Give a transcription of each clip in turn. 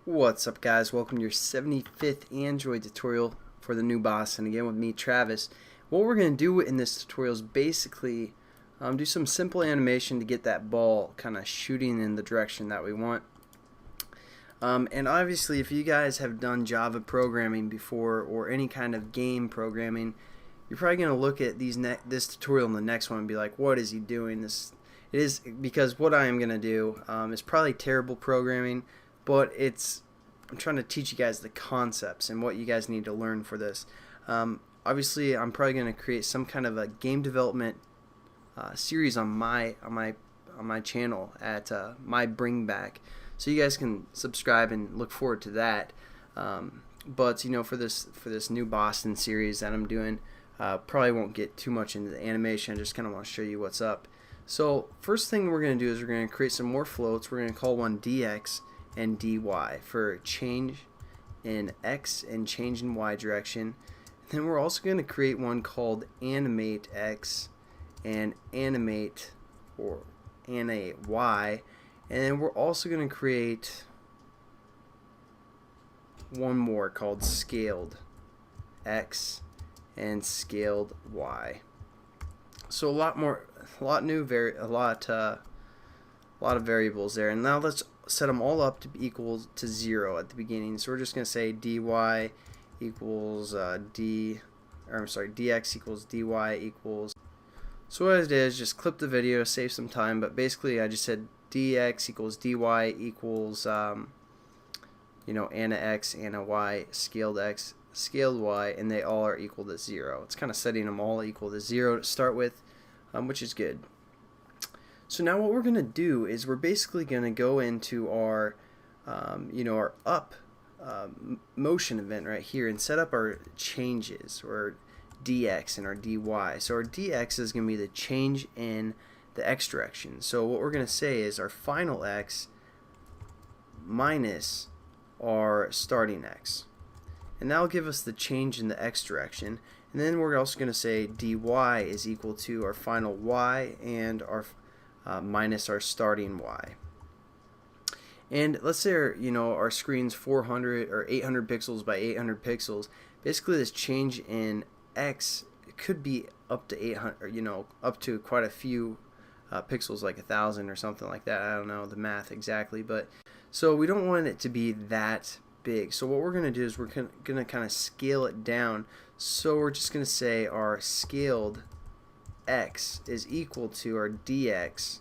What's up, guys? Welcome to your 75th Android tutorial for the new boss, and again with me, Travis. What we're going to do in this tutorial is basically do some simple animation to get that ball kind of shooting in the direction that we want. And obviously, if you guys have done Java programming before or any kind of game programming, you're probably going to look at this tutorial and the next one and be like, what is he doing? It is because what I am going to do is probably terrible programming, but I'm trying to teach you guys the concepts and what you guys need to learn for this. Obviously, I'm probably going to create some kind of a game development series on my channel at my Bring Back, so you guys can subscribe and look forward to that. But you know, for this new Boston series that I'm doing, probably won't get too much into the animation. I just kind of want to show you what's up. So first thing we're going to do is we're going to create some more floats. We're going to call one dx and dy for change in x and change in y direction. And then we're also going to create one called animate x and animate y. And then we're also going to create one more called scaled x and scaled y. So a lot of variables there. And now let's set them all up to be equal to 0 at the beginning. So we're just going to say dy equals dx equals dy equals. So what I did is just clip the video, save some time, but basically I just said dx equals dy equals ana x, ana y, scaled x, scaled y, and they all are equal to 0. It's kind of setting them all equal to 0 to start with, which is good. So now what we're going to do is we're basically going to go into our our up motion event right here and set up our changes, or dx and our dy. So our dx is going to be the change in the x direction. So what we're going to say is our final x minus our starting x, and that'll give us the change in the x direction. And then we're also going to say dy is equal to our final y and our minus our starting y. And let's say our screen's 400 or 800 pixels by 800 pixels. Basically, this change in x could be up to 800, up to quite a few pixels, like 1,000 or something like that. I don't know the math exactly, but so we don't want it to be that big. So what we're going to do is we're going to kind of scale it down. So we're just going to say our scaled x is equal to our dx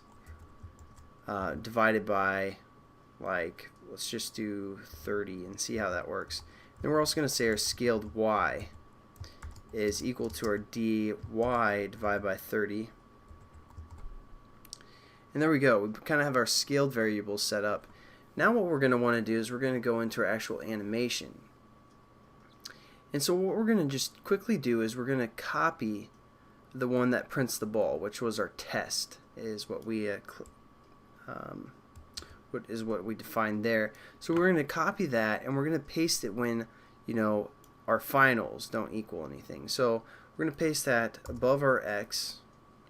divided by, like, let's just do 30 and see how that works. Then we're also going to say our scaled y is equal to our dy divided by 30. And there we go. We kind of have our scaled variables set up. Now what we're going to want to do is we're going to go into our actual animation. And so what we're going to just quickly do is we're going to copy the one that prints the ball, which was our test, is what we defined there. So we're going to copy that and we're going to paste it when our finals don't equal anything. So we're going to paste that above our x,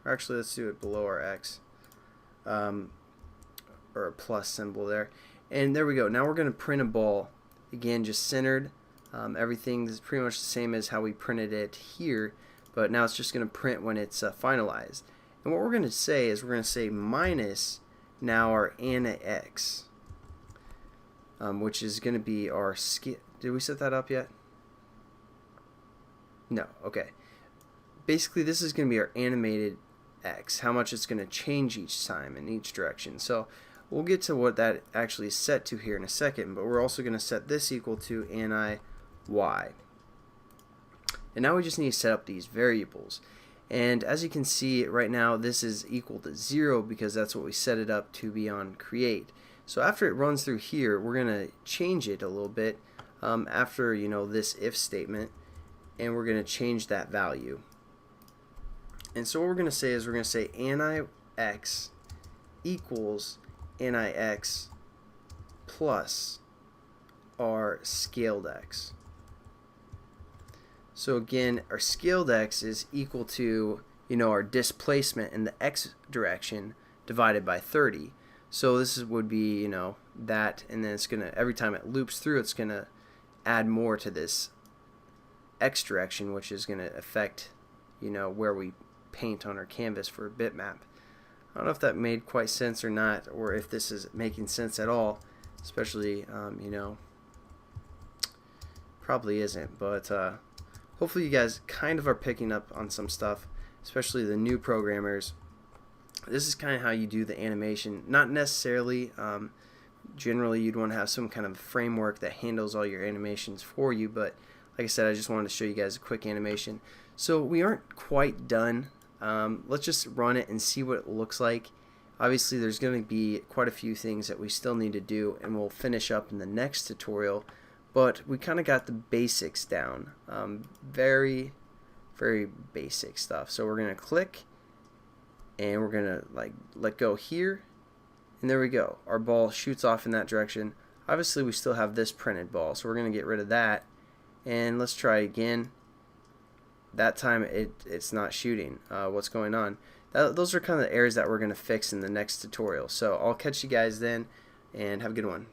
or actually let's do it below our x, or a plus symbol there. And there we go. Now we're going to print a ball, again just centered. Everything is pretty much the same as how we printed it here, but now it's just going to print when it's finalized. And what we're going to say is we're going to say minus now our ana x, which is going to be our scale. Did we set that up yet? No. Okay. Basically, this is going to be our animated x, how much it's going to change each time in each direction. So we'll get to what that actually is set to here in a second, but we're also going to set this equal to ani y. And now we just need to set up these variables. And as you can see right now, this is equal to 0 because that's what we set it up to be on create. So after it runs through here, we're going to change it a little bit after this if statement, and we're going to change that value. And so what we're going to say is we're going to say ani x equals ani x plus our scaled x. So again, our scaled x is equal to our displacement in the x direction divided by 30. So this would be that, and then it's gonna, every time it loops through, it's gonna add more to this X direction, which is gonna affect, you know, where we paint on our canvas for a bitmap. I don't know if that made quite sense or not, or if this is making sense at all, especially, you know, probably isn't, but hopefully you guys kind of are picking up on some stuff, especially the new programmers. This is kind of how you do the animation. Not necessarily, generally you'd want to have some kind of framework that handles all your animations for you, but like I said, I just wanted to show you guys a quick animation. So we aren't quite done. Let's just run it and see what it looks like. Obviously there's going to be quite a few things that we still need to do, and we'll finish up in the next tutorial, but we kind of got the basics down. Very basic stuff. So we're going to click, and we're going to like let go here, and there we go. Our ball shoots off in that direction. Obviously we still have this printed ball, so we're going to get rid of that, and let's try again. That time it's not shooting. What's going on? Those are kind of the errors that we're going to fix in the next tutorial. So I'll catch you guys then, and have a good one.